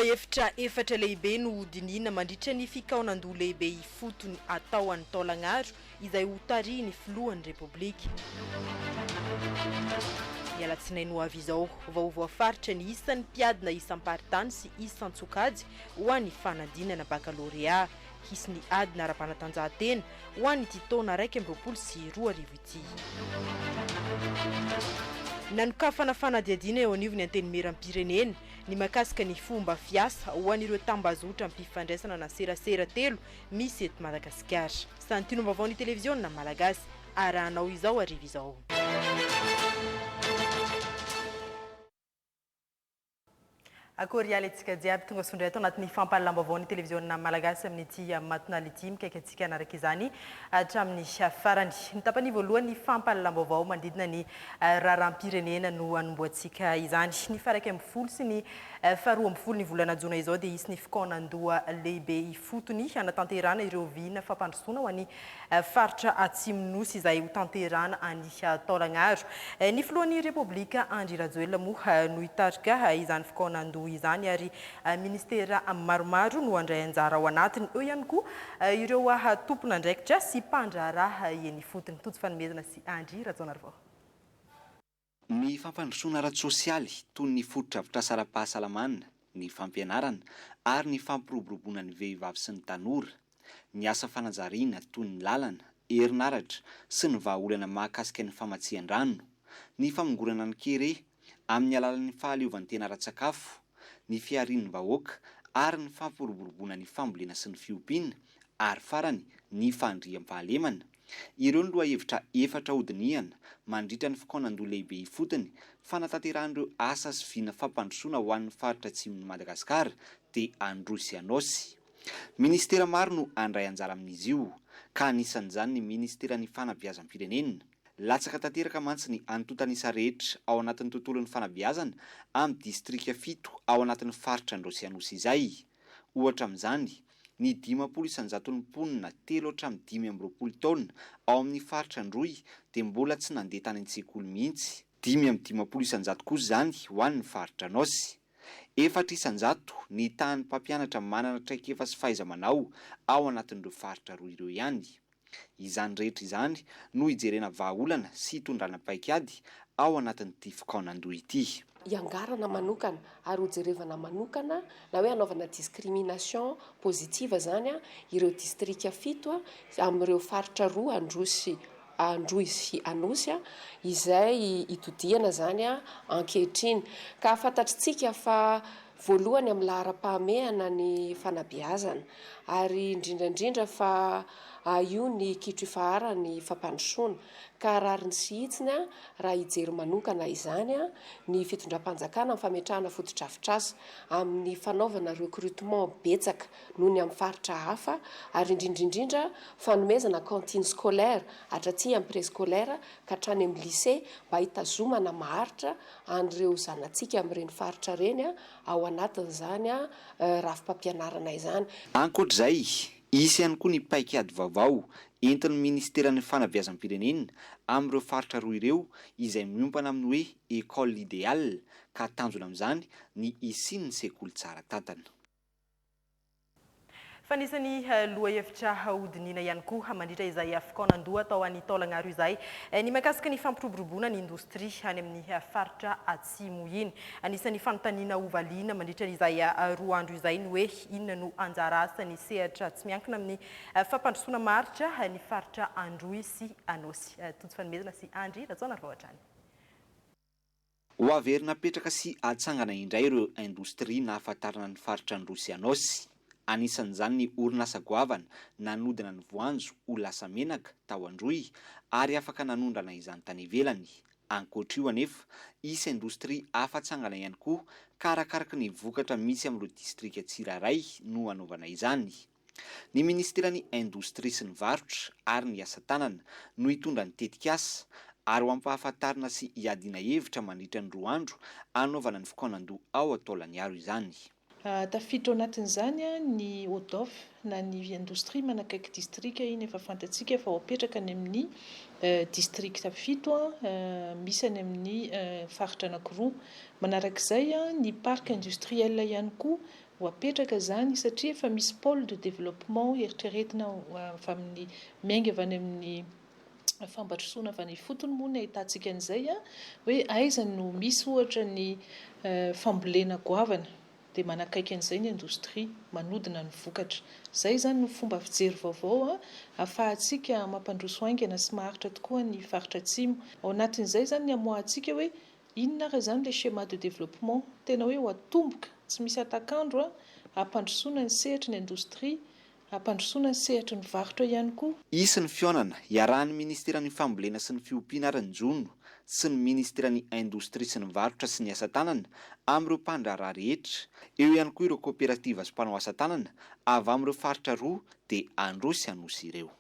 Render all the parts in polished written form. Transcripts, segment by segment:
Lohahevitra efatra lehibe no dinina mandritra ny fikaonan-doha lehibe ifotony atao an'ny taolagnaro izay ho tarihin'ny filohan'ny Repoblika. Ny alatsinainy ho avy izao, vaovao faritra ny isan'ny mpiadina isam-paritany sy isan-tsokajy ho an'ny fanadinana bakalorea. Hisy ny adina ara-panatanjahantena ho an'ny ity taona 2024 ity. Nanokafana fanadihadiana eo anivon'ny antenimiram-pirenena ny makasika ny fomba fiasa ho an'ireo tambazotra ampifandraisana na serasera telo misy eto Madagasikara. Santino vaovao ny televiziona malagasy arahanao izao arivo izao. Akory aletsika jiaby tonga sondray ato anatin'ny fampahalambavao ny televiziona malagasy amin'ity matinal ity mikaiky antsika anaraka izany hatramin'ny farany. Ny tapany voalohany ny fampahalambavao mandidina ny raharam-pirenena no anomboantsika izany. Ny faraka amby folo sy ny faharoa amby folo ny volana jona izao dia isy ny fikaonan-doha lehibe ifotony hanatanterana ireo vina fampandrosoana ho an'ny faritra Atsimonosy izay ho tanterana any taolagnaro. Ny filohan'ny Repoblika Andry Rajoelina moa no hitarika izany fikaonan-doha izany ary ministera maromaro no andray anjara ao anatiny. Eo ihany koa ireo tompon'andraikitra sy mpandraharaha eny fotony. Tojo fanomezana sy Andry Rajoelina. Ny fampandrosoana ara-tsosialy toy ny foto-dravitra sara-pahasalamana, ny fampianarana ary ny fampiroboroboana ny vehivavy sy ny tanora, ny asa fanajariana toy ny lalana, herinaratra sy ny vahaolana mahakasika ny famatsian-drano, ny famongorana ny kere amin'ny alalan'ny fahaleovan'ny tena ara-tsakafo, ny fiarian'ny vahoaka ary ny fampiroboroboana ny fambolena sy ny fiompiana ary farany ny fandriam-pahalemana. Ireo ny lohahevitra efatra hodinihana mandritra ny fikaonan-doha lehibe ifotony fanatanteran'ireo asa sy vina fampandrosoana ho an'ny faritra atsimon'i Madagasikara dia Androsy Anosy. Ministera maro no andray anjara amin'izy io, ka anisan'izany ny ministeran'ny fanabeazam-pirenena. Latsaka tanteraka mantsy ny anotontanisa rehetra ao anatin'ny tontolon'ny fanabeazana amin'ny distrika 7 ao anatin'ny faritra Androsy Anosy izay. Ohatra amin'izany, ny 50 isanjaton'ny mponina 3 taona ao amin'ny faritra Androy dia mbola tsy nandeha tany an-tsekoly mihitsy. 5 isanjato kosa izany ho an'ny faritra Anosy. 4 isanjato ny tahan'ny mpampianatra manana traikefa sy fahaiza-manao ao anatin'ireo faritra roa ireo ihany. Izany rehetra izany no hijerena vahaolana sy hitondrana paikady ao anatin'ity fikaonan-doha ity. Iangarana manokana ary hojerevana manokana na hoe anaovana discrimination positive zany ireo distrika 7 amin'ireo faritra roa Androy sy Anosy izay itodiana zany ankehitriny. Ka fantatritsika fa voalohany amin'ny lahara-pahamehana ny fanabeazana ary indrindrandrindra fa io ny kitro ifaharany fampandrosoana ka rariny sy hitsiny raha hijery manokana izany ny fitondram-panjakana amin'ny fametrahana foto-drafitr'asa amin'ny fanaovana recrutement betsaka noho ny amin'ny faritra hafa ary indrindrandrindra fanomezana cantine scolaire hatraty amin'ny préscolaire ka hatrany amin'ny lycée mba hitazomana maharitra an'ireo zanatsika amin'ireny faritra reny ao anatin'izany rafi-pampianarana izany. Ankoatr'izay, isy ihany koa ny paikady vaovao entin'ny ministeran'ny fanabeazam-pirenena amin'ireo faritra roa ireo izay miompana amin'ny hoe école idéale ka tanjona amin'izany ny isian'ny sekoly tsara tantana. Fanisany lohahevitra hodinina ihany koa mandritra izay fikaonan-doha atao an'ny taolagnaro izay ny makasika ny fampiroboroboana ny indostria any amin'ny faritra Atsimo iny. Anisan'ny fanontaniana ovaliana mandritra izay roa andro izay ny hoe inona no anjara asany sehatra tsy miankina amin'ny fampandrosoana maritra ny faritra Androy sy Anosy. Tojo fanomezana sy Andry Rajoelina hatrany. Ho averina petraka sy atsangana indray ireo indostria nahafantarana ny faritra Androy sy Anosy. Anisan'izany ny orinasa goavana nanodina ny voanjo ho lasa menaka tao Androy ary afaka nanondrana izany tany ivelany. Ankoatr'io anefa, isy indostria afa-tsangana ihany koa ka arakaraka ny vokatra misy amin'ireo distrika tsirairay no anaovana izany. Ny ministeran'ny indostria sy ny varotra ary ny asa tanana no hitondra ny tetikasa ary ho ampahafantarina sy hiadiana hevitra mandritra ny roa andro anaovana ny fikaonan-doha ao Taolagnaro izany. Tafiditra ao anatin'izany ny ODOF na ny indostria manakaiky distrika iny efa fantatsika fa hoapetraka any amin'ny distrikta 7 misy any amin'ny faritra anankiroa. Manarak'izay ny parc industriel ihany koa ho apetraka zany satria efa misy pôle de développement eritreretina fa amin'ny miainga avy any amin'ny fambatrosoana avy any fotony moa ny ahitantsika an'izay a hoe aiza no misy ohatra ny fambolena goavana dia manakaiky an'izay ny indostria manodina ny vokatra. Zay zany no fomba fijery vaovao a ahafahantsika mampandroso haingana sy maharitra tokoa ny faritra atsimo. Ao anatin'izay zany ny amoahantsika hoe inona ary zany le schéma de développement tena hoe ho atomboka tsy misy atakandro a hampandrosoana ny sehatry ny indostria, hampandrosoana ny sehatry ny varotra ihany koa. Isy ny fionana iarahan'ny ministeran'ny fambolena sy ny fiompiana Ranjono sy ny ministeran'ny indostria sy ny varotra sy ny asa tanana amin'ireo mpandraharaha rehetra. Eo ihany koa ireo kooperativa sy mpanao asa tanana avy amin'ireo faritra roa dia androsy hanosy ireo.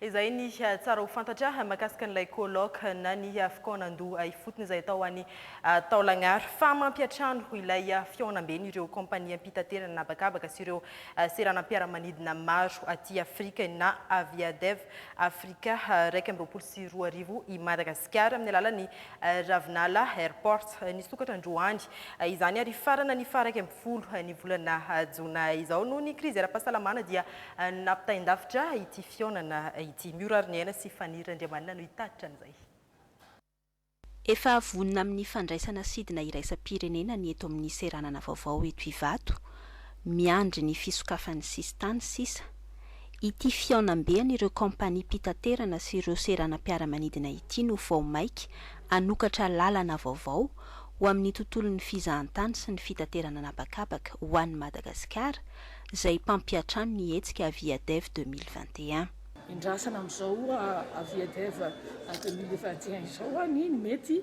Izay ny tsara ho fantatra mahakasika n'ilay colloque na ny fikaonandoha ifotony izay atao any Taolagnaro fa mampiatrano ilay fionam-beny ireo kompania mpitaterana nabakabaka sy ireo seranam-piaramanidina maro aty Afrika na Aviadev Afrika 2024 i Madagasikara amin'ny alalan'ny Ravinala Airport nisokatra Androany izany ary farana ny faraka amin'ny folo ny volana Jona izao no ny krizy ara-pahasalamana dia nampitaindafitra ity fionana ity miorariniana sy fanirandriamanina no hitatitra an'izay. Efa vonina amin'ny fandraisana sidina iraisam-pirenena ny eto amin'ny seranana vaovao eto Ivato, miandry ny fisokafan'ny sistany sisa. Ity fionam-beany ireo kompania mpitaterana sy ireo seranam-piaramanidina ity no vao maiky anokatra lalana vaovao ho amin'ny tontolon'ny fizahantany sy ny fitaterana nabakabaka ho an'ny Madagasikara izay mpampiatrano ny hetsika Aviadev 2021. Indrasana amin'izao Aviadev 2021 izao ny mety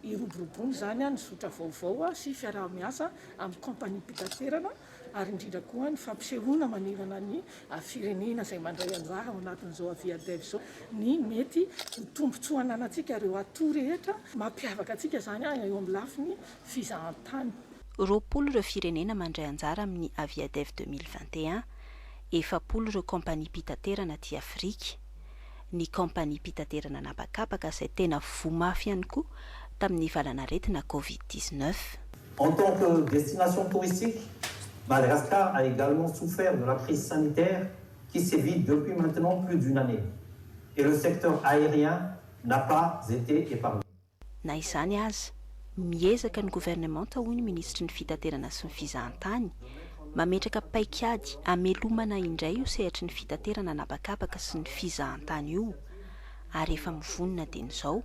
iroborobony zany ny zotra vaovao sy fiaraha-miasa amin'ny kompania mpitaterana ary indrindra koa ny fampisehoana manirana ny firenena izay mandray anjara ao anatin'izao Aviadev izao ny mety tombontsoa ananantsika ireo ato rehetra mampiavaka antsika zany eo amin'ny lafiny fizahantany. Roapolo ireo firenena mandray anjara amin'ny Aviadev 2021, efapolo ireo kompania mpitaterana aty Afrika. Ny kompania mpitaterana nabakabaka izay tena vomafy ihany koa tamin'ny valanaretina Covid-19. En tant que destination touristique, Madagascar a également souffert de la crise sanitaire qui sévit depuis maintenant plus d'une année. Et le secteur aérien n'a pas été épargné. Na izany aza, miezaka ny gouvernement hoy ny ministry ny fitaterana sy ny fizahantany mametraka paikady amelomana indray io sehatry ny fitaterana nabakabaka sy ny fizahantany io ary efa mivonina dia n'izao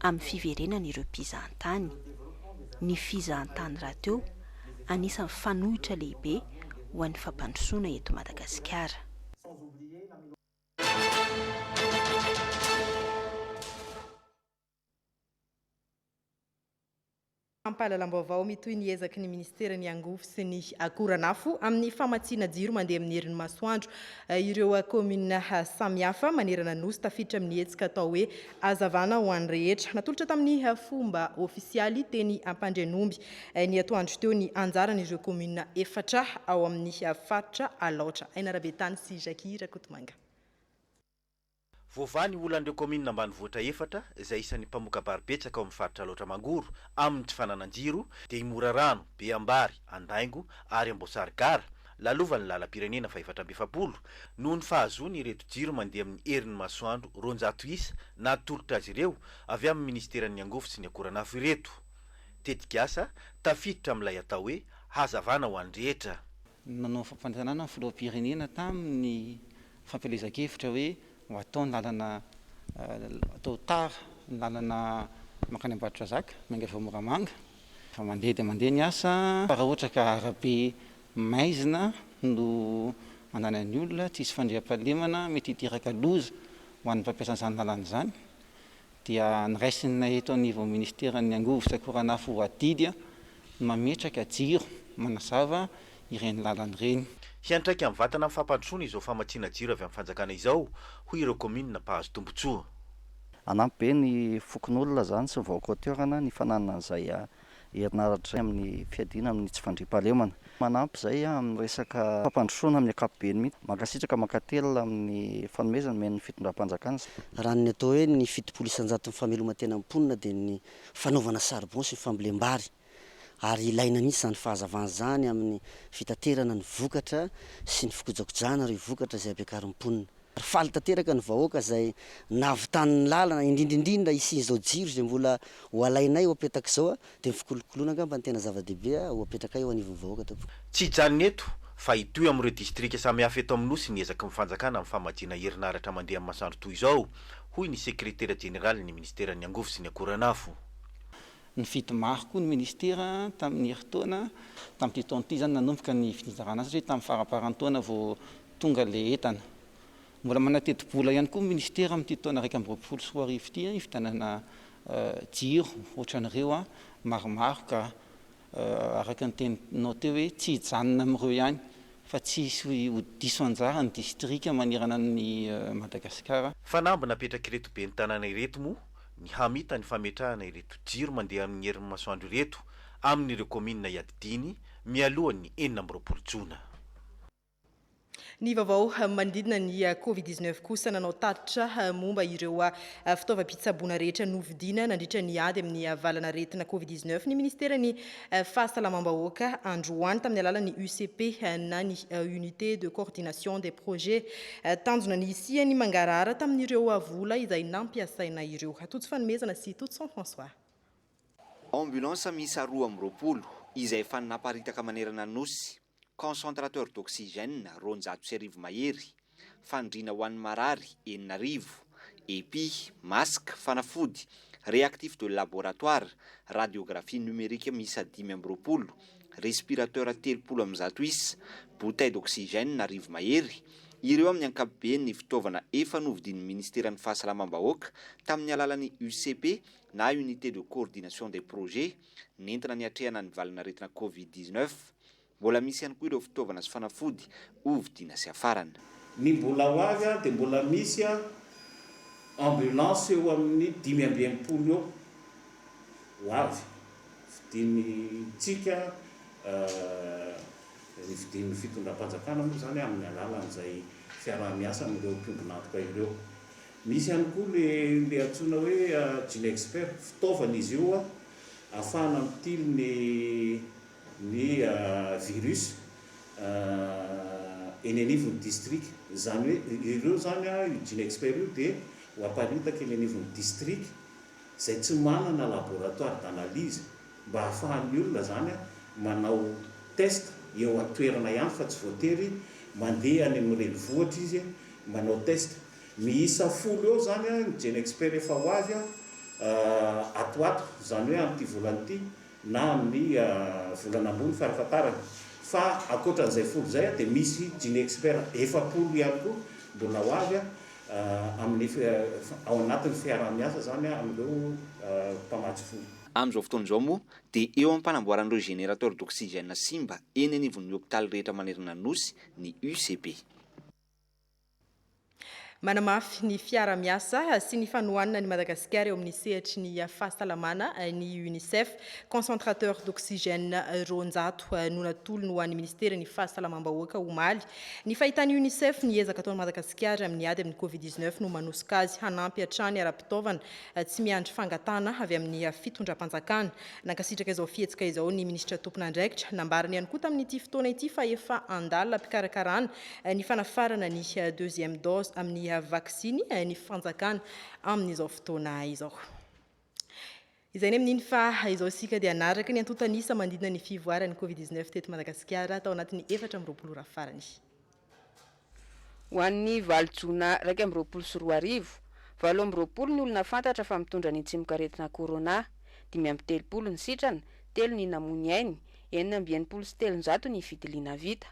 amin'ny fiverenana ireo mpizahantany. Ny fizahantany raha teo anisan'ny fanohitra lehibe ho an'ny fampandrosoana eto Madagasikara. Ampahalalam-baovao mitoy ny ezaky ny ministerany angofo sy ny akoranafo amin'ny famatsiana jiro mandeha amin'ny herin'ny masoandro. Ireo komina samihafa manerana nosy tafiditra amin'ny hetsika atao hoe azavana ho an'ny rehetra. Natolotra tamin'ny fomba ofisialy teny Ampandrianomby ny atoandro teo ny anjaran'ireo komina efatra ao amin'ny faritra Alaotra. Ainarabetany sy Jackie Rakotomanga. Voavany olan'ireo komina ambanivohitra efatra izay isan'ny mpamoaka baribetsaka ao amin'ny faritra Alaotra Mangoro amin'ny tsy fanananjiro dia Mora Rano, Beambary, Andaingo ary Amboasary Gara lalovan'ny lalam-pirenena fa 720 noho ny fahazoany ireto jiro mandeha amin'ny herin'ny masoandro 200 isa natolotra azy ireo avy amin'ny ministeran'ny angofo sy ny akoranafo ireto. Tetika asa tafiditra amin'ilay atao hoe hazavana ho an'ny rehetra. Nanao fampantanana ny filoham-pirenena tamin'ny fampielezan-kevitra hoe ho atao ny lalana atao tara ny lalana mankany Ambatondra Zaka Mangava Moramanga fa mandeha dia mandeha ny asa raha ohatra ka arabe maizina no andanan'ny olona tsisy fandriam-pahalemana mety hiteraka loza ho an'ny mpampiasan'izany lalana izany dia niraisina eto anivon'ny ministeran'ny angovo sy akoranafo ho adidy mametraka jiro manazava ireny lalana ireny. Hiantraika amin'ny vatana amin'ny fampandrosoana izao famatsiana jiro avy amin'ny fanjakana izao hoy ireo komina mpahazo tombotsoa. Anampy be ny fokon'olona zany sy vaokateorana ny fananana an'izay herinaratra amin'ny fiadina amin'ny tsy fandriam-pahalemana. Manampy izay amin'ny resaka fampandrosoana amin'ny ankapobeny mihitsy. Mankasitraka mankatelina amin'ny fanomezana men'ny fitondram-panjakana. Raha ny atao hoe ny fitopolo isan-jato ny fameloma tena amponina dia ny fanaovana saribon sy fambolem-bary. ary ilaina mihitsy zany fahazavana zany amin'ny fitaterana ny vokatra sy ny fikojakojana ry vokatra zay ampiakarim-ponina ary faly tanteraka ny vahoaka zay navitan'ny lalana indrindrindrindra isin'izao jiro zay mbola ho alainay ho apetaka zao dia mifikolokolona angamba ny tena zava-dehibe ho apetaka eo anivon'ny vahoaka tompo. Tsy hijanona eto fa itoy amin'ireo distrika samihafa eto amin'ny nosy niezaky mifanjakana amin'ny famadiana herinaratra mandeha amin'ny masoandro toy izao, hoy ny sekretera jeneraly ny ministeran'ny angovo sy ny akoranafo. Ny fito maro koa ny ministera tamin'ny heritaona tamin'ity taona ity zany nanomboka ny fitinjarana satria tamin'ny faraparan-taona vao tonga le entana. Mbola manateti-bola ihany koa ministera amin'ity taona 2024 sy 2025 ity hivitanana jiro ohatran'ireo maromaro ka araka ny teninao teo hoe tsy hijanona amin'ireo ihany fa tsisy ho diso anjara ny distrika manirana ny Madagasikara. Fanamby napetraka ireto be ny tanàna ireto moa ny hamita ny fametrahana ireto jiro mandeha amin'ny herin'ny masoandro ireto amin'ireo komina iadidiny mialohan'ny 24 Jona. Ny vaovao manodidina ny Covid-19 kosa nanao tatitra momba ireo fitaovam-pitsaboana rehetra novidina nandritra ny ady amin'ny valanaretina Covid-19 ny ministerany fahasalamam-bahoaka androany tamin'ny alalan'ny UCP na ny unité de coordination des projets tanjona ny isiany mangarara tamin'ireo vola izay nampiasaina ireo. Atotsy fanomezana sy Totson François. Ambulance miisa 220 izay efa naparitaka manerana nosy, concentrateur d'oxygène ronjato sy arivo mahery, fandrina ho an'ny marary 9,000, epi, masque, fanafody, réactif de laboratoire, radiographie numérique miisa 520, respirateur 330, bouteille d'oxygène 1,000 mahery. Ireo amin'ny ankapobeny ny fitaovana efa novidin'ny ministeran'ny fahasalamam-bahoaka tamin'ny alalan'ny UCP na unité de coordination des projets nentina ny atrehana ny valanaretina Covid-19. Mbola misy ihany koa ireo fitaovana sy fanafody hovidina sy afarana. Ny mbola ho avy dia mbola misy ambulance eo amin'ny 520 eo ho avy. Vidinitsika vidin'ny fitondram-panjakana moa zany amin'ny alalan'izay fiarah-miasa amin'ireo mpimbonatoka ireo. Misy ihany koa le antsoina hoe Ginexpert, fitaovana izy io ahafahana mitily ny virus eny anivon'ny district. Zany hoe ireo zany Ginexpert io dia ho aparitaka eny anivon'ny district zay tsy manana laboratoire d'analyse mba ahafahan'ny olona zany manao test eo atoerana ihany fa tsy voatery mandeha any amin'ny renivohitra izy manao test. Miisa 10 eo zany ny Ginexpert efa ho avy atoato, zany hoe amin'ity volana na amin'ny volana ambony farafatarana. Fa akoatran'izay 10 zay dia misy Ginexpert 100 ihany koa mbola ho avy amin'ny ao anatin'ny fiarah-miasa zany amin'ireo mpamatsy fo. Amin'izao fotoana izao moa dia eo ampanamboaran'ireo générateur d'oxygène simba eny anivon'ny hôpitaly rehetra manerana nosy ny UCP. Manamafy ny fiara-miasa sy ny fanohanana ny Madagasikara eo amin'ny sehatry ny fahasalamana ny UNICEF, concentrateur d'oxygène ronjato no natolony ho an'ny ministeran'ny fahasalamam-bahoaka omaly. Ny fahitan'ny UNICEF ny ezaka ataon'i Madagasikara amin'ny ady amin'ny Covid-19 no manosika azy hanampy hatrany ara-pitaovana tsy miandry fangatana avy amin'ny fitondram-panjakana. Nankasitraka izao fihetsika izao ny ministra tompon'andraikitra nambarany ihany koa tamin'ity fotoana ity fa efa andalina mpikarakarana ny fanafarana ny deuxième dose amin'ny vaksiny ny fanjakana amin'izao fotoana izao. Izay ny amin'iny fa izao sika dia anaraka ny antotanisa mandidina ny fivoaran'ny Covid-19 teto Madagasikara tao anatin'ny 420 ora farany. Ho an'ny valo jona 2024, 720 ny olona fantatra fa mitondra ny tsimok'aretina corona, 530 ny sitrana, 3 ny namony ainy, 990 sy 300 ny fitiliana vita.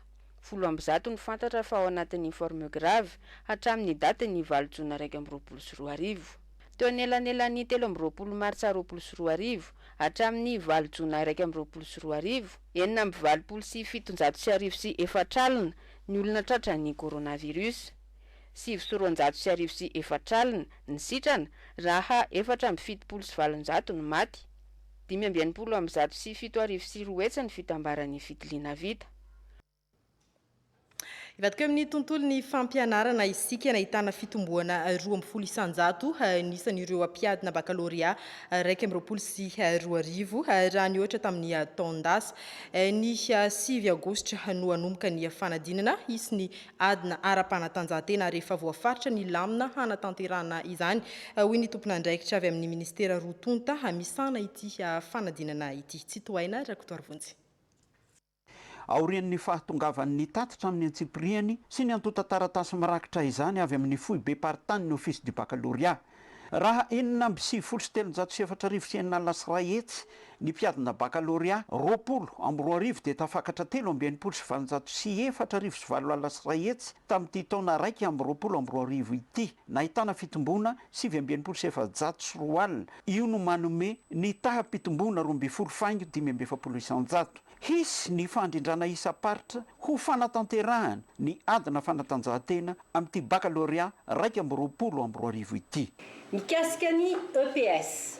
10 ny fantatra fa ao anatin'ny forme grave hatramin'ny datin'ny 7 jona 2024. Teo anelanelan'ny 13 martsa 2024 hatramin'ny 7 jona 2024, 920 sy 700 sy 400 ny olona tratra ny coronavirus. 700 sy 400 ny sitrana raha 470 sy 700 ny maty. 520 sy 700 sy 7 ny fitambaran'ny fitiliana vita. Ivadika amin'ny tontolo ny fampianarana isika nahitana fitomboana 12 isanjato nisan'ireo ampiadina baccalauréat 1.4 raha ny ohatra tamin'ny taondasa ny 6 aogositra no anomboka ny fanadinana isy ny adina ara-panatanjahantena rehefa voafaritra ny lamina hanatanterana izany hoy ny tompon'andraikitra avy amin'ny ministera rotonta misana ity fanadinana ity tsy tohaina rakotoary vonjy aorian'ny fahatongavan'ny tatitra amin'ny antsipriany sy ny antota taratasy mirakitra izany avy amin'ny fohy be partany ny office du baccalauréat raha 9,734 lasy etsy ny mpiadina baccalauréat 20 dia tafakatra 3,704 lasy etsy tamin'ity taona raiky 20 ity nahitana fitombona 7,704 io no manome ny taham-pitombona 2,5 hisy ny fandrindrana isa-paritra ho fanatanterahana ny adina fanatanjahantena amin'ity baccalauréat 20 ity. Mikasika ny EPS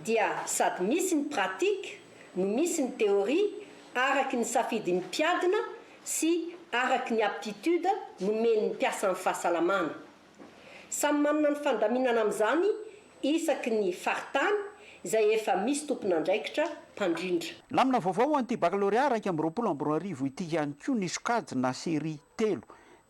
dia sady misy ny pratika no misy ny teoria araky ny safidy ny mpiadina sy araky ny aptitude nomeny ny mpiasa amin'ny fahasalamana. Samy manana ny fandaminana amin'izany isaky ny faritany izay efa misy tompon'andraikitra mpandrindra. Lamina vaovao an'ity baccalauréat 20 ity ihany koa ny sokajy na série 3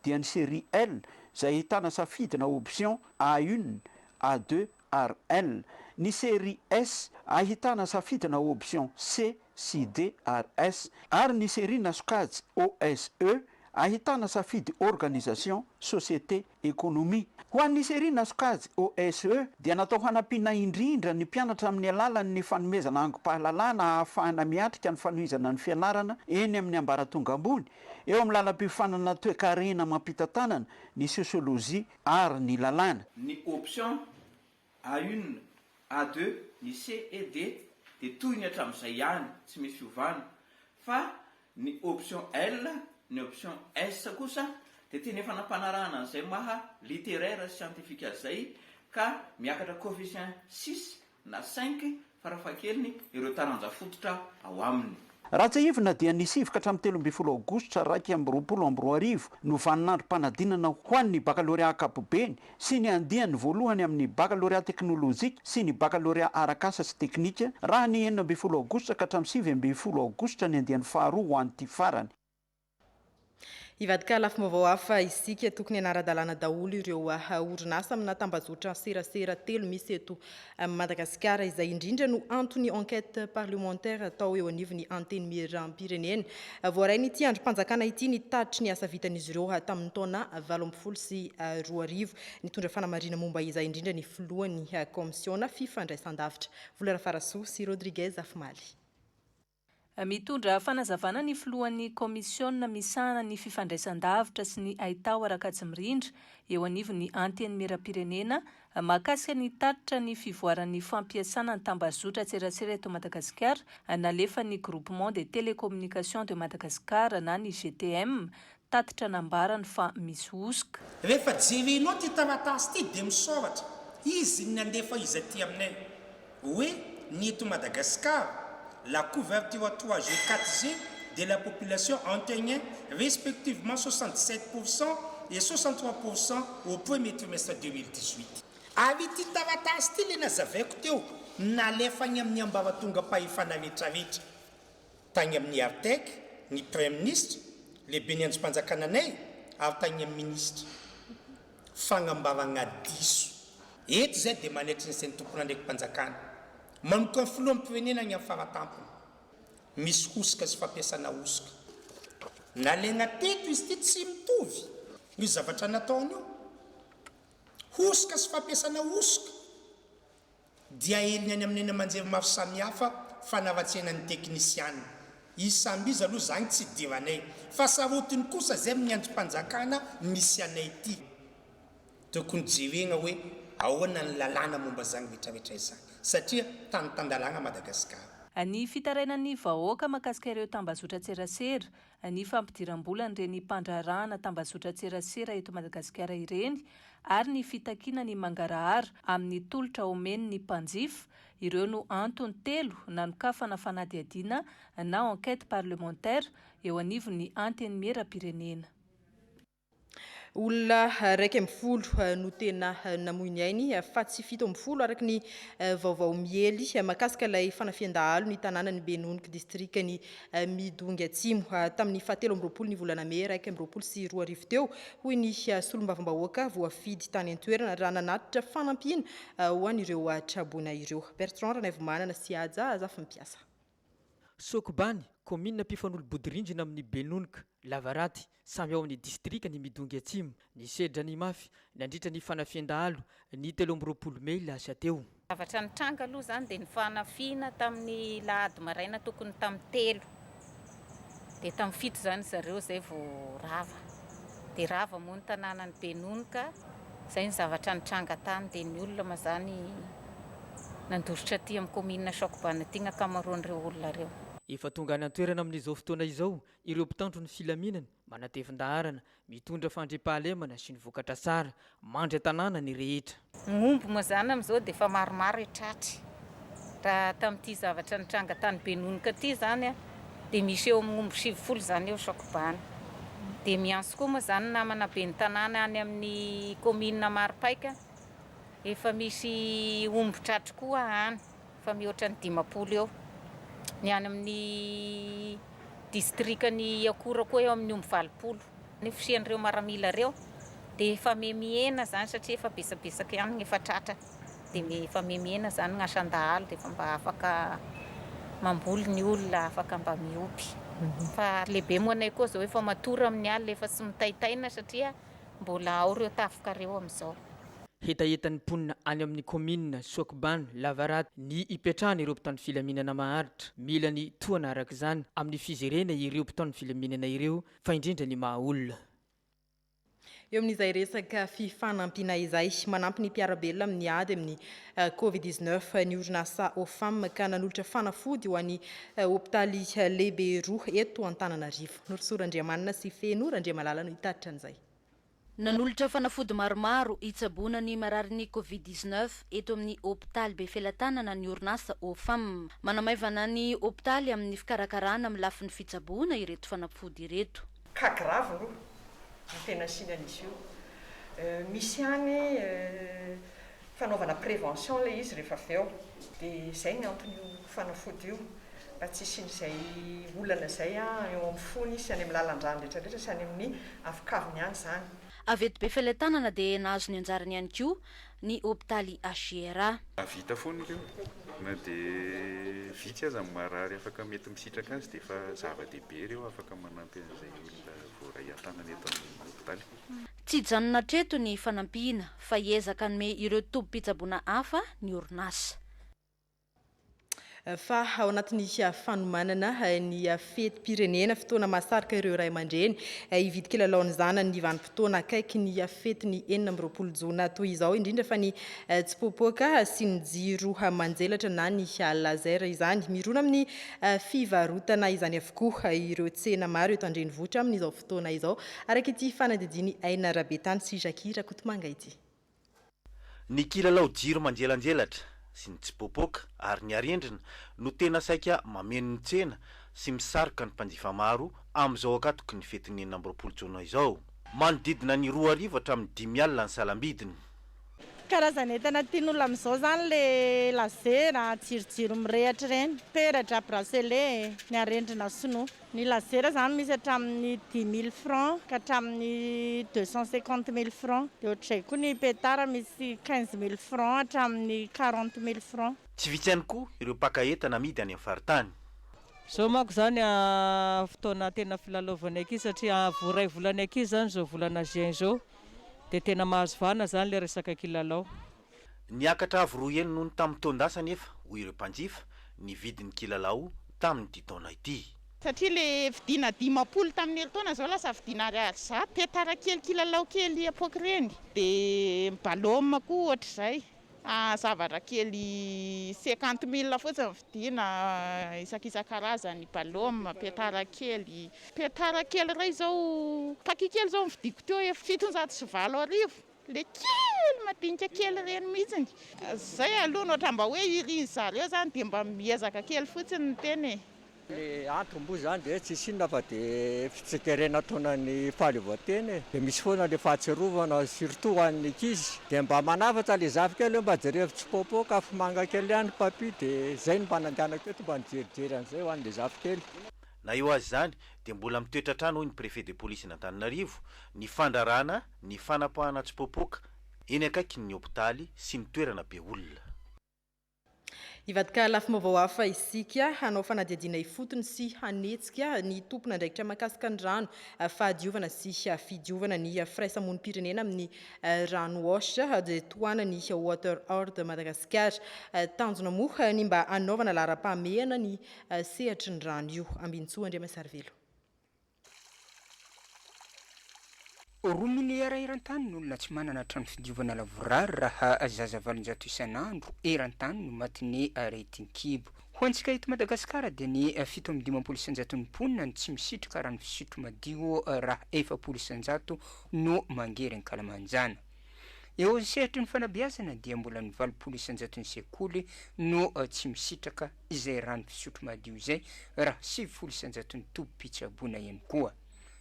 dia ny série L izay ahitana safidina option A1, A2, RL. Ny série S ahitana safidina option C, CD, RS ary ny série na sokajy OSE ahitana safidy organisation, société, économie. Ho an'ny série na sokajy OSE dia natao hanampiana indrindra ny mpianatra amin'ny alalan'ny fanomezana angom-pahalalana ahafahana miatrika ny fanohizana ny fianarana eny amin'ny ambaratonga ambony eo amin'ny lalam-pifanana toe-karena mampita tanana ny sosiolojia ary ny lalàna. Ny option A1, A2, ny C et D dia toy ny hatramin'izay ihany tsy misy fiovana fa ny option L, ny option S kosa dia teny efa nampanarahana an'izay maha littéraire scientifique zay ka miakatra coefficient 6 na 5 farafahakeliny ireo taranja fototra ao aminy. Ratsaivina dia nisivoka hatramin'ny 13 aogositra 20 no vaninandrom-panadinana ho an'ny baccalauréat ankapobeny sy ny andiany voalohany amin'ny baccalauréat teknôlôjika sy ny baccalauréat arak'asa sy teknika raha ny 19 aogositra ka hatramin'ny 20 aogositra ny andiany faharoa ho an'ity farany. Ivadika lafim-baovao hafa isika tokony anara-dalàna daholo ireo orinasa amina tambazotra serasera telo misy eto Madagasikara izay indrindra no antony enquête parlementaire atao eo anivon'ny anteny miram-pirenena. Voarainy ity androm-panjakana ity ny tatitry ny asa vitan'izy ireo tamin'ny taona 2024 nitondra fanamarina momba izay indrindra ny filohan'ny komisiona fifandraisan-davitra. Volera Farasoa sy Rodriguez Afmaly. Mitondra fanazavana ny filohan'ny komisiona misana ny fifandraisan-davitra sy ny aitao araka-tsimirindra eo anivon'ny anteny miram-pirenena mahakasika ny tatitra ny fivoaran'ny fampiasana ny tambazotra tserasera eto Madagasikara nalefa ny groupement des télécommunications de Madagascar na ny GTM tatitra nambarany fa misy osika. Rehefa jerenao ty taratasy ty dia misoratra izy ny alefa izy aty aminay hoe ny eto Madagascar la couverture 3G, 4G de la population antenne respectivement 67% et 63% au premier trimestre 2018. Avy ity taratasy ty le nazavaiko teo nalefany amin'ny ambaratonga pahefana rehetrarehetra tagny amin'ny artek ny premier ministre lehibe ny androm-panjakananay ary tagny amin'ny ministre fagnambarana diso eto zay dia manaitry ny sain'ny tompona ndraiky mpanjakana manomboka ny filohan'ny pirenena ny amin'ny faratampony misy osika sy fampiasana osika nalaina teto izy ty tsy mitovy io zavatra nataony io osika sy fampiasana osika dia eliny any amin'ny eny amanjery maro samihafa fanavatsianan'ny teknisiana izy samby izy aloha zany tsy diranay fa sarotiny kosa zay amin'ny androm-panjakana misy anay ity tokony jerena hoe ahoana ny lalàna momba zany rehetrarehetra izany satria tany-tandalàna Madagasikara. Ny fitarainan'ny vahoaka mahakasika ireo tambazotra tserasera ny fampidiram-bola ireny mpandrarahana tambazotra tserasera eto Madagasikara ireny ary ny fitakiana ny mangarahara amin'ny tolotra omeny ny mpanjifa ireo no antony telo nanokafana fanadihadiana na enquête parlementaire eo anivon'ny anteny miram-pirenena. olona 2 no tena namoiny ainy fa tsy 7 araky ny vaovao miely mahakasika ilay fanafian-dahalo ny tanàna ny Benoniko district ny Midongy Atsimo tamin'ny 17 ny volana May 2022 teo hoy ny solombavam-bahoaka voafidy tany an-toerana raha nanatitra fanampiana ho an'ireo trabona ireo. Bertrand Ranevmanana sy Aja Azafimpiasa. Sokobany commune mpifanolo-bodorindrina amin'ny Benoniko Lavaraty samy ao amin'ny distrika ny Midongy Atsimo ny sedra ny mafy nandritra ny fanafian-dahalo ny 13 May lasa teo. Zavatra nitranga aloha zany dia ny fanafiana tamin'ny lahady maraina tokony tamin'ny 3 dia tamin'ny 7 zany zareo zay vao rava dia rava moa ny tanàna ny Benonika zay ny zavatra nitranga tany dia ny olona mazany nandositra aty amin'ny commune Sokobany aty ny ankamaroan'ireo olona reo. Efa tonga any an-toerana amin'izao fotoana izao ireo mpitandro ny filaminana manatevin-daharana mitondra fandriampahalemana sy ny vokatra tsara mandry tanàna ny rehetra. Ngombo moa zany amin'izao dia efa maromaro tratry raha tamin'ity zavatra nitranga tany Benonika aty zany dia misy eo amin'ny ngombo 70 zany eo Sokobany dia miantso koa moa zany namana be ny tanàna any amin'ny commune Maripaika efa misy ombo tratry koa any fa mihoatra ny 10 eo ny any amin'ny distrikany Akora koa eo amin'ny 20 ny fisian'ireo maramila reo dia efa mihena zany satria efa besabesaka ihany efa tratra dia efa mihena zany ny asan-dahalo dia efa mba afaka mamboly ny olona afaka mba miopy fa lehibe moa anay koa zao efa matora amin'ny alina efa tsy mitaitaina satria mbola ao ireo tafika reo amin'izao. Hetahetan'ny mponina any amin'ny commune Sokobany Lavaraty ny ipetrahana ireo mpitandro filaminana maharitra mila ny toana araka izany amin'ny fizerena ireo mpitandro filaminana ireo fa indrindra ny mahaolona. Eo amin'izay resaka fifanampiana izay manampy ny mpiarabelona amin'ny ady amin'ny Covid-19 ny orinasa OFAM ka nanolotra fanafody ho an'ny hopitaly lehibe 2 eto Antananarivo. Norsora-Andriamanana sy Fenora-Andriamalala no hitatitra an'izay. Nanolotra fanafody maromaro hitsaboana ny marary ny Covid-19 eto amin'ny hopitaly be felatanana ny orinasa OFAM. Manamaivana ny hopitaly amin'ny fikarakarana amin'ny lafin'ny fitsaboana ireto fanafody ireto. Kagravo no tena sinan'izy io. Misy any fanaovana prévention le izy rehefa avy eo dia izay ny antony io fanafody io mba tsy isin'izay olana izay eo amin'ny fony sy any amin'ny lalan-drano rehetrarehetra sy any amin'ny afikaviny ihany zany. Avy eto be felatanana dia nahazo ny anjarany ihany koa ny hopitaly HGRA. Vita foana io na dia vitsy aza marary afaka mety misitraka azy dia efa zava-dehibe ireo afaka manampy an'izay olona voaray an-tanana eto amin'ny hopitaly. Tsy hijanona hatreto ny fanampiana fa hiezaka hanome ireo tompom-pitsaboana hafa ny orinasa. Fa ao anatin'ny fanomanana ny fety-pirenena fotoana mahasarika ireo ray aman-dreny hividy kilalaon'ny zanany ny vanim-potoana akaiky ny fety ny 19 Jona toy izao indrindra fa ny tsipopoaka sy ny jiro manjelatra na ny laser izany mirona amin'ny fivarotana izany avokoa ireo tsena maro eto andrenivohitra amin'izao fotoana izao araka ity fanadidiny Aina Rabetany sy Jakira Kotomanga ity. Ny kilalao jiro manjelanjelatra sy ny tsipopoka ary ny arendrina no tena saika mameno ny tsena sy misarika ny mpanjifa maro amin'izao akatoky ny fetiny 19 Jona izao. Manodidina ny 2 arivo hatramin'ny 5 alina ny salambidiny. Karazana entana tian'olona amin'izao zany le lazera, jirojiro mirehatra ireny, peratra, bracelet, ny arendrina sinoa. Ny lazera zany misy hatramin'ny 10 000 francs ka hatramin'ny 250 000 francs. Dia ohatr'izay koa ny petara misy 15 000 francs hatramin'ny 40 000 francs. Tsy vitsy ihany koa ireo mpaka-entana amidy any amin'ny faritany. Zao manko zany fotoana tena filalaovanay aky satria voray volana aky zany zao volana juin zao dia tena mahazo vana zany le resaka kilalao. Niakatra avy 2 heny noho ny tamin'ny taon-dasa nefa hoy ireo mpanjifa ny vidin'ny kilalao tamin'ity taona ity. Satria le vidiana 10 tamin'ny herintaona zao lasa vidiana ariary zato. Petara kely kilalao kely apoky reny dia balôma koa ohatr'izay. Zavatra kely 50 000 fotsiny vidiana isan-karazany balôma, petara kely ray zao paquet kely zao vidiko teo 720 arivo. Le kely madinika kely reny mihitsiny. Zay aloha ohatra mba hoe iry zareo zany dia mba miezaka kely fotsiny ny teny. Le antombo zany dia tsy sinona fa dia fitsekerena taonany fahaleovan-tena dia misy foana le fahatserovana surtout hoan'ny ankizy dia mba manafatra le zavika aloha mba jerevy tsipopoka afo mangakely ihany papi dia zay no mba nandehanako eto mba nijerijery an'izay ho an'le zavikely. Na eo azy zany dia mbola mitoetra trano ny préfet de police n'Antananarivo ny fandrarana ny fanampahana tsipopoka eny akaiky ny hôpitaly sy ny toerana be olona. Ivadika lafim-baovao hafa isika hanao fanadihadiana ifotony sy hanetsika ny tompona andraikitra mahakasika ny rano fahadiovana sy fidiovana ny firaisamonim-pirenena amin'ny rano OSH dia toana ny Water Or de Madagascar tanjona moa ny mba anaovana lara-pahamehana ny sehatry ny rano io. Ambinitsoa Andriamasarivelo. Roa miliara eran-tany n'olona tsy manana trano fidiovana lavorary raha zaza 700 isan'andro eran-tany no matin'ny aretin-kibo. Ho antsika eto Madagasikara dia ny 750 isan-jaton'ny tsy misitrika rano fisotro madio raha 700 isan-jato no mangery Kalamanjana. Eo sehatra ny fanabeazana dia mbola ny 700 isan-jaton'ny sekoly no tsy misitraka izay rano fisotro madio izay raha 700 isan-jaton'ny tobi-pitsaboana ihany koa.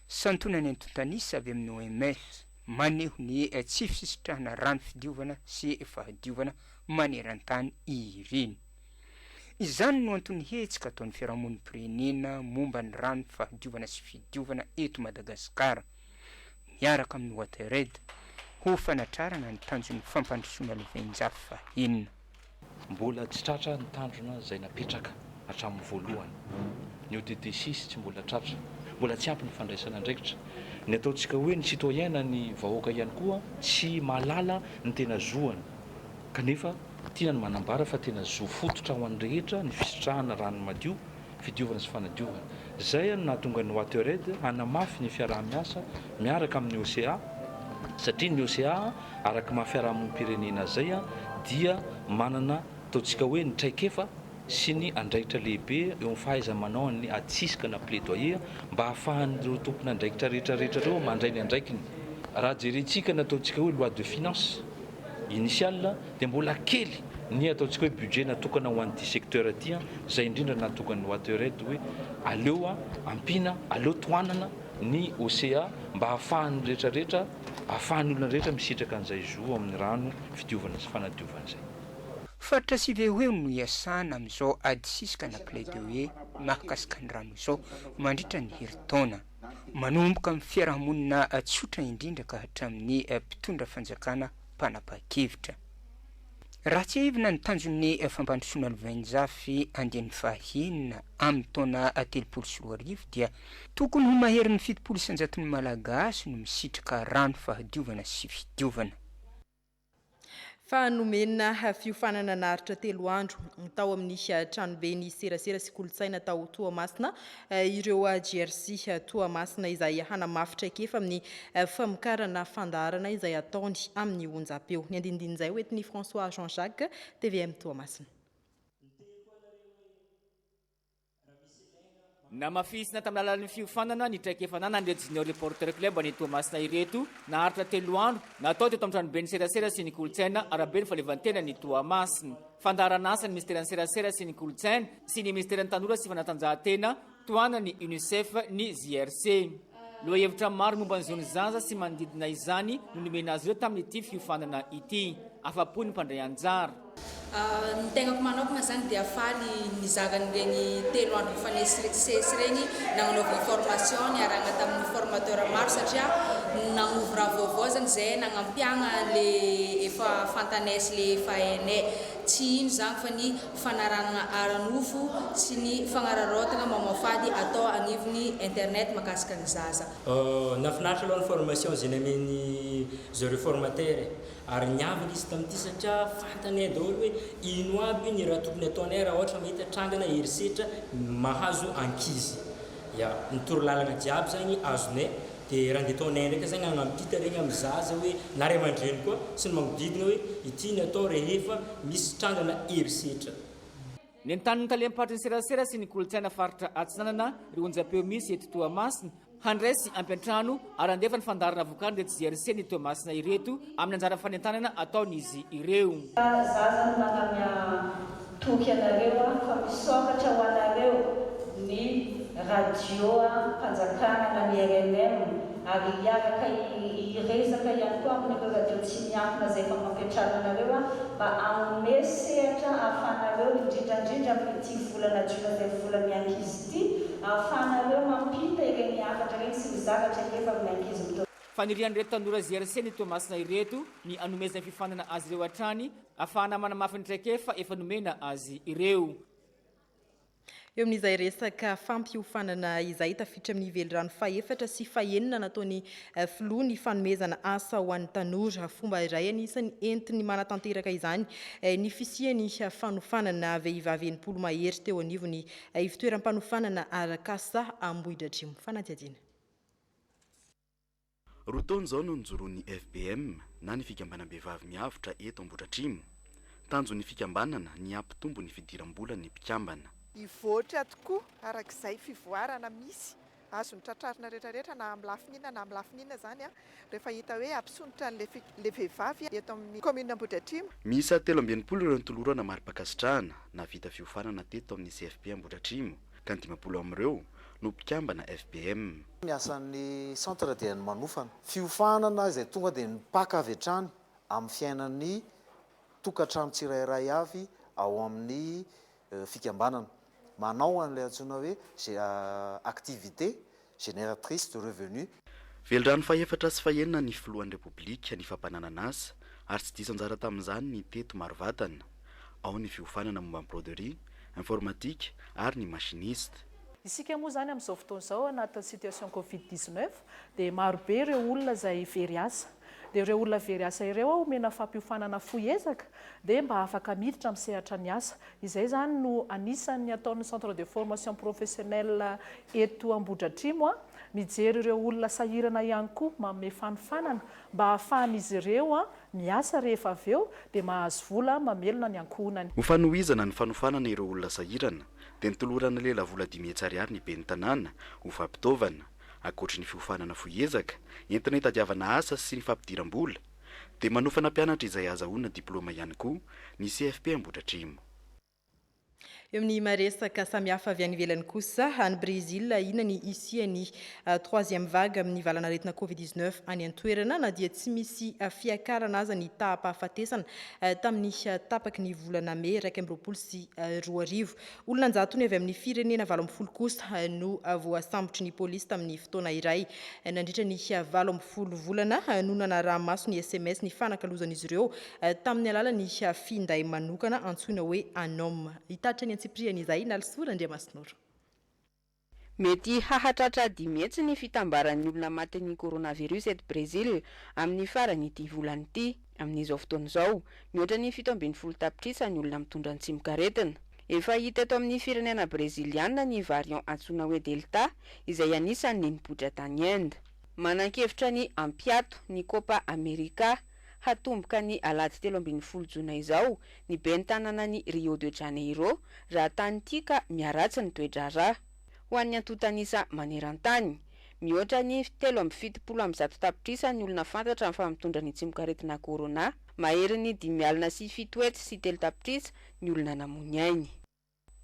Santonany antontanisa avy amin'ny OMS maneho ny tsy fisitrahana rano fidiovana sy fahadiovana maneran-tany ireny. Izany no antony hetsika ataon'ny fiarahamonim-pirenena momba ny rano fahadiovana sy fidiovana eto Madagasikara miaraka amin'ny Watered ho fanatrarana ny tanjon'ny fampandrosoana lovain-jafy fahenina. Mbola tsy tratra ny tanjona izay napetraka hatramin'ny voalohany. Ny ODD6 tsy mbola tratra. Mbola tsy ampy ny fandraisana andraikitra. Ny ataontsika hoe ny citoyen ny vahoaka ihany koa tsy mahalala ny tena zoany. Kanefa tiana ny manambara fa tena zo fototra ho an'ny rehetra ny fisitrahana rano madio, fidiovana sy fanadiovana. Zay no nahatonga ny Watered hanamafy ny fiaraha-miasa miaraka amin'ny OCA satria ny OCA araka maha-fiarahamonim-pirenena zay dia manana ataontsika hoe ny traikefa sy ny andraikitra lehibe eo amin'ny fahaiza-manao ny atsisika na plaidoyer mba hahafahan'ireo tompona andraikitra rehetrarehetra reo mandray ny andraikiny. Raha jerentsika ny ataontsika hoe loi de finance initiale dia mbola kely ny ataontsika hoe budget natokana ho an'ity secteur aty izay indrindra natokana ny Watered hoe aleo ampina aleo toanana ny OCA mba hahafahan'ny rehetrarehetra ahafahan'ny olona rehetra misitraka an'izay zo amin'ny rano fidiovana sy fanadiovana izay. Faritra sivy hoe no iasana amin'izao ady sisika na plaidoyer mahakasika ny rano izao mandritra ny herintaona manomboka amin'ny fiarahamonina tsotra indrindra ka hatramin'ny mpitondra fanjakana mpanapa-kevitra. Raha tsy ahivina ny tanjon'ny fampandrosoana lovain-jafy andian'ny fahenina amin'ny taona 320 dia tokony ho mahery ny 700 isan-jaton'ny malagasy no misitraka rano fahadiovana sy fidiovana. Fanomena fiofanana naritra 3 andro tao amin'ny tranobe ny serasera sy kolotsaina tao Toamasina ireo GRC Toamasina izay hanamafitra ekefa amin'ny famokarana fandarana izay ataony amin'ny onjam-peo. Ny andindin'izay hoetiny François Jean-Jacques TVM Toamasina. Namafisina tamin'ny alalan'ny fiofanana ny traikefanana ny junior reporter club any Toamasina ireto naharitra 3 andro natao teto amin'ny tranobe ny serasera sy ny kolotsaina arabe ny falevantena ny Toamasina. Fandarana asa ny ministera ny serasera sy ny kolotsaina sy ny ministera ny tanora sy fanatanjahantena toana ny UNICEF ny JRC. Loha hevitra maro momba ny zony zaza sy manodidina izany no nomena azy ireo tamin'ity fiofanana ity. Afa-po ny mpandray anjara. Ny tegnako manokana zany dia faly nizagany regny 3 andro mifanesy regny nagnanaovana formation niarahana tamin'ny formateur maro satria nagnova vaovao zany zay nagnampiagna le efa fantanesy le efa hainay tsy ino zany fa ny fanarahana aranofo sy ny fagnararaotana mamafady atao agnivon'ny internet makasika ny zaza. Nafinaritra aloha ny formation zay nameny zareo formateur ary niavana izy tamin'ity satria fantanay daholo hoe ino aby ny raha tokony ataonay raha ohatra mahita trangana herisetra mahazo ankizy. Ya nitoro lalana jiaby zany azonay dia raha ndeha ataonay ndraika zany agnampita regny amin'ny zaza hoe na ray aman-dreny koa sy ny magnodidina hoe ity ny atao rehefa misy trangana herisetra. Ny antaniny talem-patry ny serasera sy ny kolotsaina faritra Atsinanana ry onjam-peo misy eto Toamasina handray sy ampiantrano ary andefa ny fandarana vokariny reto JRC ny Toamasina ireto amin'ny anjara fanentanana ataon'izy ireo. Zaza no magnamia toky anareo fa misokatra ho anareo ny radio mpanjakana na ny RNM ary hiaraka iresaka ihany koa amin'ireo radio tsy miankina izay efa fampiatrananareo mba hanome sehatra ahafahanareo indrindrandrindra amin'ity volana jona izay vola miankizy ity ahafahanareo mampita ireny hafatra ireny sy ny zavatra efa miankizy mito. Fanirian'ireto tanora ZRC ny toamasina ireto ny anomezana fifanana azy ireo hatrany ahafahana manamafy ny traikefa efa nomena azy ireo. Eo amin'izay resaka fampiofanana izay tafiditra amin'ny ivelirano faefatra sy fahenina nataony filoha ny fanomezana asa ho an'ny tanora fomba iray anisany entiny manatanteraka izany ny fisiany fanofanana vehivavy enimpolo mahery teo anivony ivitoeram-panofanana Arakasa Ambohidratrimo. Fanadihadiana. Roa taona izao no nijoroan'ny FBM na ny fikambanam-behivavy miavitra eto Ambohidratrimo. Tanjon'ny fikambanana ny ampitombo ny fidiram-bola ny mpikambana. Ivoatra tokoa arak'izay fivoarana misy azony tratrarina rehetrarehetra na amin'ny lafinina na amin'ny lafinina zany rehefa hita hoe ampisonitra le vehivavy eto amin'ny commune Ambohidratrimo. Miisa 13 ireo ntolorana mari-pakasitrahana na vita fiofanana teto amin'ny CFP Ambohidratrimo ka 12 amin'ireo no mpikambana FBM. Miasan'ny centre dia ny manofana fiofanana izay tonga dia mipaka avy hatrany amin'ny fiainan'ny tokantrano tsirairay avy ao amin'ny fikambanana. Manao an'ilay antsoina hoe activité génératrice de revenus. Velirano faefatra sy fahenina ny filohan'ny Repoblika ny fampananana asa ary tsy diso anjara tamin'izany ny teto maro vatana ao ny fiofanana momba ny broderie, informatique ary ny machiniste. Isika moa zany amin'izao fotoana izao anatin'ny situation Covid-19 dia maro be ireo olona izay very asa. Dia ireo olona very asa ireo omena fampiofanana foezaka dia mba afaka miditra amin'ny sehatra ny asa. Izay zany no anisan'ny ataon'ny centre de formation professionnelle eto Ambohidratrimo mijery ireo olona sahirana ihany koa manome fanofanana mba ahafahan'izy ireo miasa rehefa avy eo dia mahazo vola mamelona ny ankohonany. Ho fanohizana ny fanofanana ireo olona sahirana dia nitolorana lela vola 10,000 ariary ny ben'ny tanàna ho fampitaovana akoatry ny fiofanana foezaka entina hitadiavana asa sy ny fampidiram-bola dia manofana mpianatra izay azahoana diplôma ihany koa ny CFP Ambohidratrimo. Eo amin'ny maresaka samihafa avy any ivelany kosa any Brésil ina ny isiany 3e vague amin'ny valanaretina Covid-19 any an-toerana na dia tsy misy fiakarana aza ny taham-pahafatesana tamin'ny tapaky ny volana May 2020 sy 2021. Olona njatony avy amin'ny firenena 20 kosa no voasambotry ny polisy tamin'ny fotoana iray nandritra ny 20 volana no nanaraha-maso ny SMS ny fanakalozan'izy ireo tamin'ny alalan'ny finday manokana antsoina hoe anom. Itatra ny Ciprianizay nalsura Andriamasinoro. Mety hahatratra dimetsy ny fitambaran'ny olona matin'ny coronavirus eto Brésil amin'ny farany ity volana ity. Amin'izao fotoana izao, mihoatra ny 17 tapitrisa ny olona mitondra ny tsimikaretina. Efa hita eto amin'ny firenena Breziliana ny variant antsoina hoe Delta izay anisan'ny nipoitra tany Inde. Manan-kevitra ny ampiato ny Copa America hatomboka ny alady 13 jona izao ny ben'ny tanàna ny Rio de Janeiro raha tany tika miaratsy ny toedrarà. Ho an'ny antotanisa maneran-tany, mihoatra ny 17 tapitrisa ny olona fantatra amin'ny famitondra ny tsimikaretina corona, mahery ny 507 sy 3 tapitrisa ny olona namony ainy.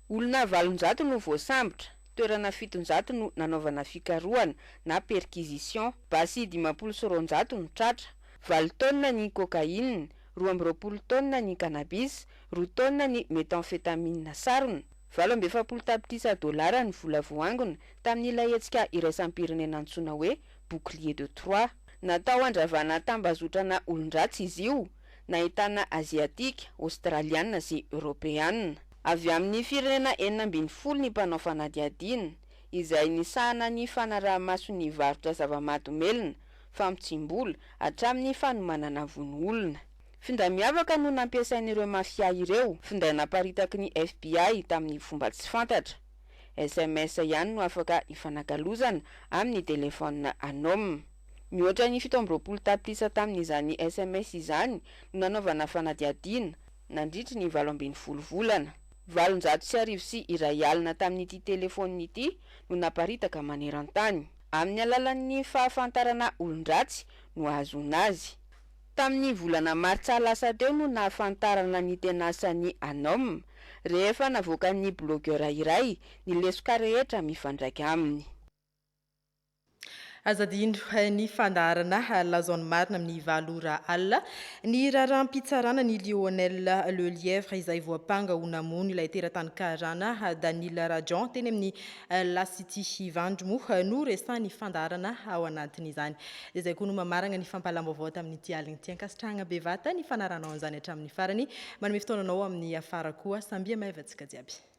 Olona 700 no voasambotra, toerana 700 no nanaovana fikarohana na perquisition, basy 50 no tratra. 20 tonna ny cocaïne, 20 tonna ny cannabis, 2 tonna ny méthamphétamine sarona, 27 tapitrisa $, ny vola voangona tamin'ilay hetsika iraisam-pirenena antsoina hoe bouclier de Troie. Natao andravana tambazotrana olon-dratsy izy io, nahitana asiatika, australiana sy europeana. Avy amin'ny firenena 40 ny mpanao fanadihadiana, izay nisahana ny fanaraha-maso ny varotra zava-mahadomelina, famotsim-bola hatramin'ny fanomanana vono-olona. Finday miavaka no nampiasain'ireo mafia ireo, finday naparitaky ny FBI tamin'ny fomba tsy fantatra. SMS ihany no afaka ifanakalozana amin'ny telefona anom. Mihoatra ny 17 tapitrisa tamin'izany SMS izany no nanaovana fanadihadiana nandritra ny 12 volana. 700 sy iray alina tamin'ity telefona ity no naparitaka maneran-tany. Amin'ny alalan'ny fahafantarana olon-dratsy no azona azy. Tamin'ny volana Martsa lasa teo no nahafantarana ny tenasan'ny anom rehefa navoakan'ny blogueur iray ny lesoka rehetra mifandraika aminy. Azadindro ny fandarana lazaony marina amin'ny valora alina ny raharam-pitsarana ny Lionel Le Lièvre izay voapanga ho namono ilay teratany karana Daniel Rajon teny amin'ny La City Ivandromo no resany fandarana ao anatin'izany. Izay koa no mamarana ny fampalam-baovao tamin'ny tialiny ty ankasitrahana bevata ny fanaranao an'izany hatramin'ny farany manome fotoananao amin'ny afara koa sambia mahevantsika jiaby.